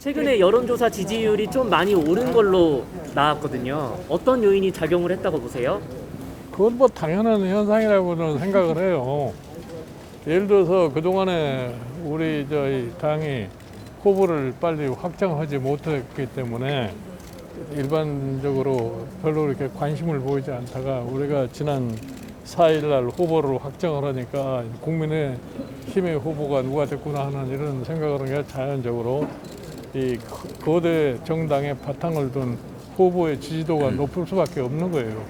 최근에 여론조사 지지율이 좀 많이 오른 걸로 나왔거든요. 어떤 요인이 작용을 했다고 보세요? 그건 뭐 당연한 현상이라고는 생각을 해요. 예를 들어서 그동안에 우리 저희 당이 후보를 빨리 확정하지 못했기 때문에 일반적으로 별로 이렇게 관심을 보이지 않다가 우리가 지난 4일 날 후보를 확정을 하니까 국민의 힘의 후보가 누가 됐구나 하는 이런 생각을 하는 게 자연적으로 이 거대 정당의 바탕을 둔 후보의 지지도가 높을 수밖에 없는 거예요.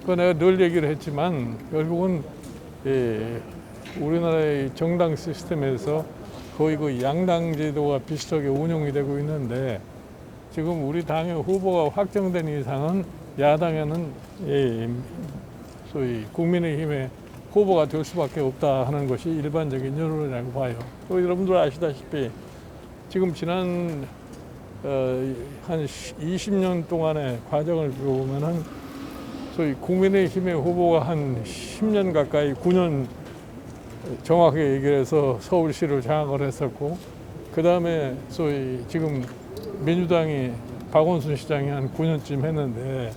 그 내가 늘 얘기를 했지만 결국은 우리나라의 정당 시스템에서 거의 그 양당 제도가 비슷하게 운영이 되고 있는데 지금 우리 당의 후보가 확정된 이상은 야당에는 소위 국민의힘의 후보가 될 수밖에 없다 하는 것이 일반적인 여론이라고 봐요. 또 여러분들 아시다시피 지금 지난 한 20년 동안의 과정을 보면은 소위 국민의힘의 후보가 한 10년 가까이 9년 정확하게 얘기를 해서 서울시를 장악을 했었고 그 다음에 소위 지금 민주당이 박원순 시장이 한 9년쯤 했는데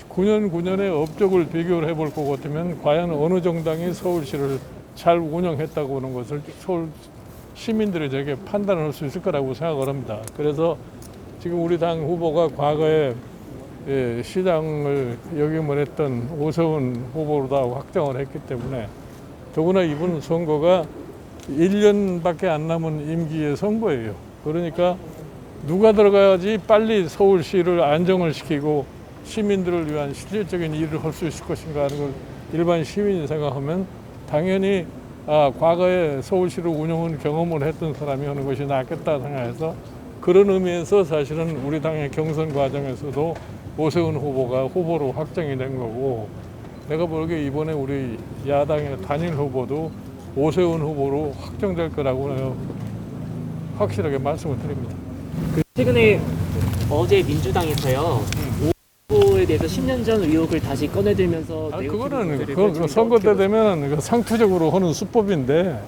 9년의 업적을 비교를 해볼 것 같으면 과연 어느 정당이 서울시를 잘 운영했다고 하는 것을 서울 시민들이 되게 판단을 할 수 있을 거라고 생각을 합니다. 그래서 지금 우리 당 후보가 과거에 시장을 역임을 했던 오세훈 후보로다 확정을 했기 때문에 더구나 이번 선거가 1년밖에 안 남은 임기의 선거예요. 그러니까 누가 들어가야지 빨리 서울시를 안정을 시키고 시민들을 위한 실질적인 일을 할 수 있을 것인가 하는 걸 일반 시민이 생각하면 당연히 과거에 서울시를 운영한 경험을 했던 사람이 하는 것이 낫겠다 생각해서 그런 의미에서 사실은 우리 당의 경선 과정에서도 오세훈 후보가 후보로 확정이 된 거고 내가 보기에 이번에 우리 야당의 단일 후보도 오세훈 후보로 확정될 거라고 내가 확실하게 말씀을 드립니다. 최근에 어제 민주당에서요. 오 후보에 대해서 10년 전 의혹을 다시 꺼내들면서 그거는 그 선거 때 되면 상투적으로 하는 수법인데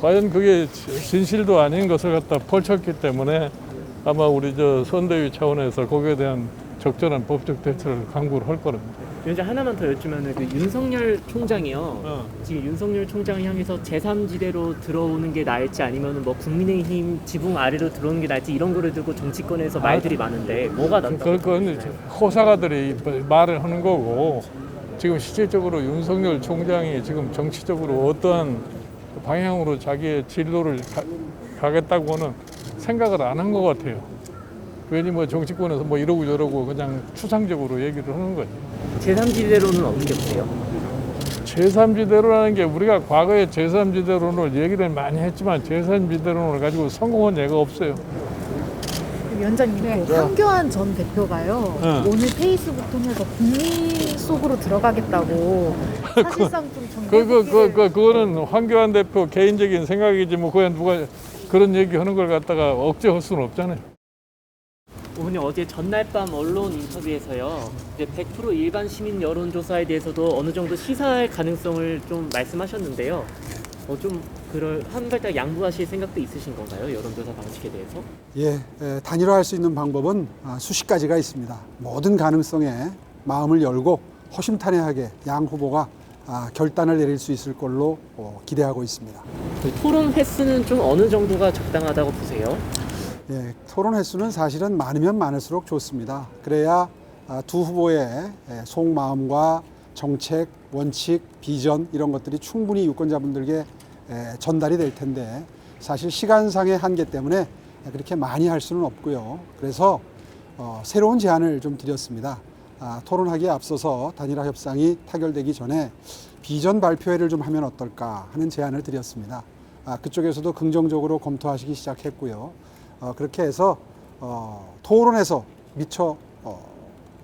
과연 그게 진실도 아닌 것을 갖다 펼쳤기 때문에 아마 우리 선대위 차원에서 거기에 대한 적절한 법적 대처를 강구를 할 거랍니다. 위원장 하나만 더 여쭈면 그 윤석열 총장이요. 지금 윤석열 총장을 향해서 제3지대로 들어오는 게 나을지 아니면 뭐 국민의힘 지붕 아래로 들어오는 게 나을지 이런 거를 두고 정치권에서 말들이 많은데 뭐가 낫다고? 그건 호사가들이 말을 하는 거고 지금 실질적으로 윤석열 총장이 지금 정치적으로 어떠한 방향으로 자기의 진로를 가겠다고는 생각을 안 한 것 같아요. 괜히 뭐 정치권에서 뭐 이러고 저러고 그냥 추상적으로 얘기를 하는 거지. 제3지대로는 어떻게 보세요? 제3지대로라는 게 우리가 과거에 제3지대론을 얘기를 많이 했지만 제3지대론을 가지고 성공한 예가 없어요. 위원장님, 황교안 전 대표가요. 오늘 페이스북 통해서 국민 속으로 들어가겠다고 사실상 좀 그거는 황교안 대표 개인적인 생각이지 뭐 그냥 누가 그런 얘기하는 걸 갖다가 억제할 수는 없잖아요. 오늘 어제 전날 밤 언론 인터뷰에서요. 이제 100% 일반 시민 여론조사에 대해서도 어느 정도 시사할 가능성을 좀 말씀하셨는데요. 좀 그럴 한 발짝 양보하실 생각도 있으신 건가요? 여론조사 방식에 대해서? 단일화할 수 있는 방법은 수십 가지가 있습니다. 모든 가능성에 마음을 열고 허심탄회하게 양 후보가 결단을 내릴 수 있을 걸로 기대하고 있습니다. 그 토론 횟수는 좀 어느 정도가 적당하다고 보세요? 토론 횟수는 사실은 많으면 많을수록 좋습니다. 그래야 두 후보의 속마음과 정책, 원칙, 비전 이런 것들이 충분히 유권자분들께 전달이 될 텐데 사실 시간상의 한계 때문에 그렇게 많이 할 수는 없고요. 그래서 새로운 제안을 좀 드렸습니다. 토론하기에 앞서서 단일화 협상이 타결되기 전에 비전 발표회를 좀 하면 어떨까 하는 제안을 드렸습니다. 그쪽에서도 긍정적으로 검토하시기 시작했고요. 그렇게 해서 토론에서 미처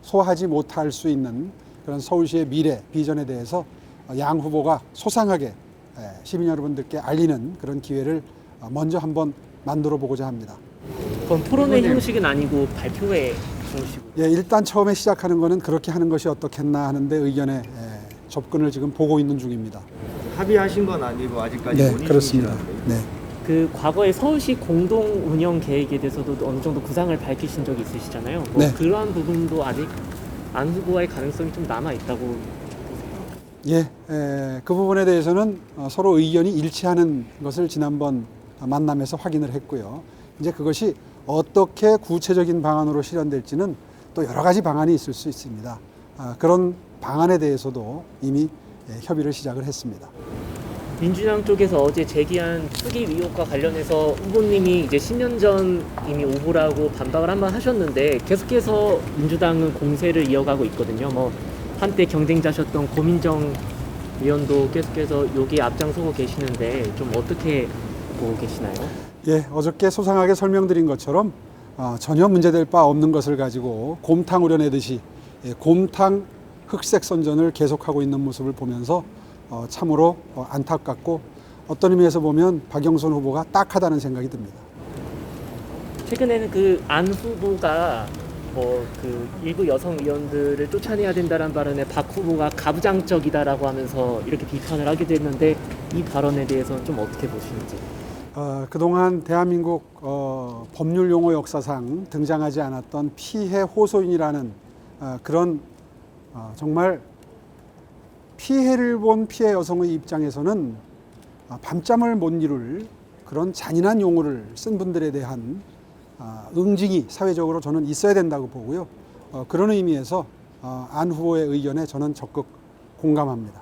소화하지 못할 수 있는 그런 서울시의 미래 비전에 대해서 양 후보가 소상하게 시민 여러분들께 알리는 그런 기회를 먼저 한번 만들어 보고자 합니다. 그럼 토론회 형식은 아니고 발표회 형식으로? 일단 처음에 시작하는 거는 그렇게 하는 것이 어떻겠나 하는데 의견에 접근을 지금 보고 있는 중입니다. 합의하신 건 아니고 아직까지 네, 그렇습니다. 네. 그 과거에 서울시 공동 운영 계획에 대해서도 어느 정도 구상을 밝히신 적이 있으시잖아요. 뭐 네. 그러한 부분도 아직 안 후보와의 가능성이 좀 남아 있다고. 예, 그 부분에 대해서는 서로 의견이 일치하는 것을 지난번 만남에서 확인을 했고요. 이제 그것이 어떻게 구체적인 방안으로 실현될지는 또 여러 가지 방안이 있을 수 있습니다. 그런 방안에 대해서도 이미 협의를 시작을 했습니다. 민주당 쪽에서 어제 제기한 투기 의혹과 관련해서 후보님이 이제 10년 전 이미 오보라고 반박을 한번 하셨는데 계속해서 민주당은 공세를 이어가고 있거든요. 뭐 한때 경쟁자셨던 고민정 의원도 계속해서 여기에 앞장서고 계시는데 좀 어떻게 보고 계시나요? 예, 어저께 소상하게 설명드린 것처럼 전혀 문제될 바 없는 것을 가지고 곰탕 우려내듯이 곰탕 흑색 선전을 계속하고 있는 모습을 보면서 참으로 안타깝고 어떤 의미에서 보면 박영선 후보가 딱하다는 생각이 듭니다. 최근에는 그 안 후보가 뭐 그 일부 여성 의원들을 쫓아내야 된다는 발언에 박 후보가 가부장적이다라고 하면서 이렇게 비판을 하기도 했는데 이 발언에 대해서는 좀 어떻게 보시는지? 그동안 대한민국 법률 용어 역사상 등장하지 않았던 피해 호소인이라는 그런 정말 피해를 본 피해 여성의 입장에서는 밤잠을 못 이룰 그런 잔인한 용어를 쓴 분들에 대한 응징이 사회적으로 저는 있어야 된다고 보고요. 그런 의미에서 안 후보의 의견에 저는 적극 공감합니다.